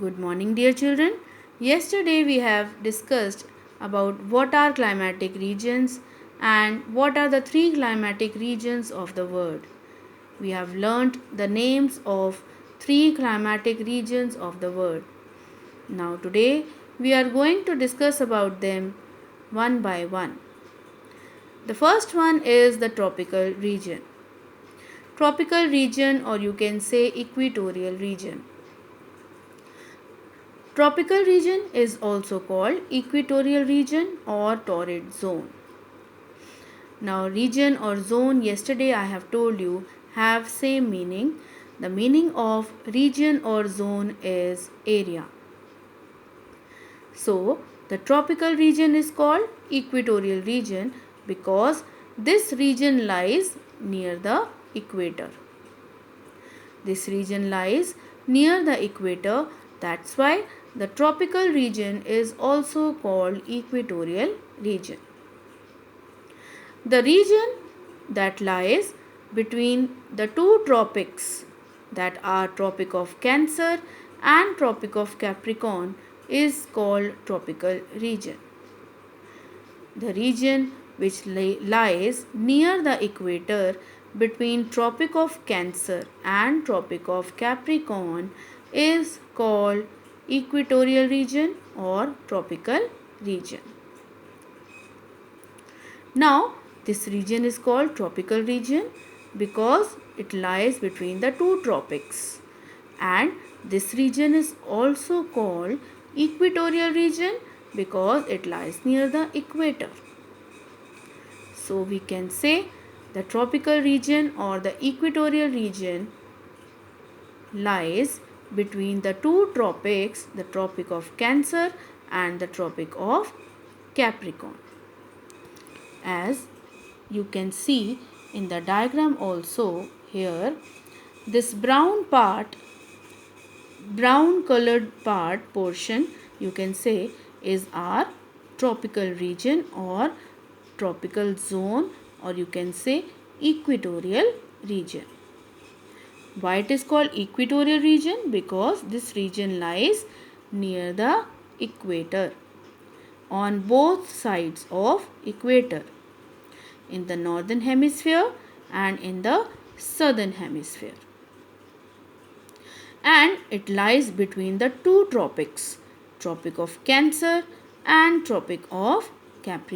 Good morning, dear children. Yesterday we have discussed about what are climatic regions and what are the three climatic regions of the world. We have learnt the names of three climatic regions of the world. Now today we are going to discuss about them one by one. The first one is the tropical region. Tropical region, or you can say equatorial region. Tropical region is also called equatorial region or torrid zone. Now region or zone, yesterday I have told you, have same meaning. The meaning of region or zone is area. So the tropical region is called equatorial region because this region lies near the equator. This region lies near the equator. That's why the tropical region is also called equatorial region. The region that lies between the two tropics, that are Tropic of Cancer and Tropic of Capricorn, is called tropical region. The region which lies near the equator between Tropic of Cancer and Tropic of Capricorn is called equatorial region or tropical region. Now, this region is called tropical region because it lies between the two tropics, and this region is also called equatorial region because it lies near the equator. So we can say the tropical region or the equatorial region lies between the two tropics, the Tropic of Cancer and the Tropic of Capricorn. As you can see in the diagram also here, this brown colored portion, you can say, is our tropical region or tropical zone, or you can say equatorial region. Why it is called equatorial region? Because this region lies near the equator, on both sides of equator, in the northern hemisphere and in the southern hemisphere. And it lies between the two tropics, Tropic of Cancer and Tropic of Capricorn.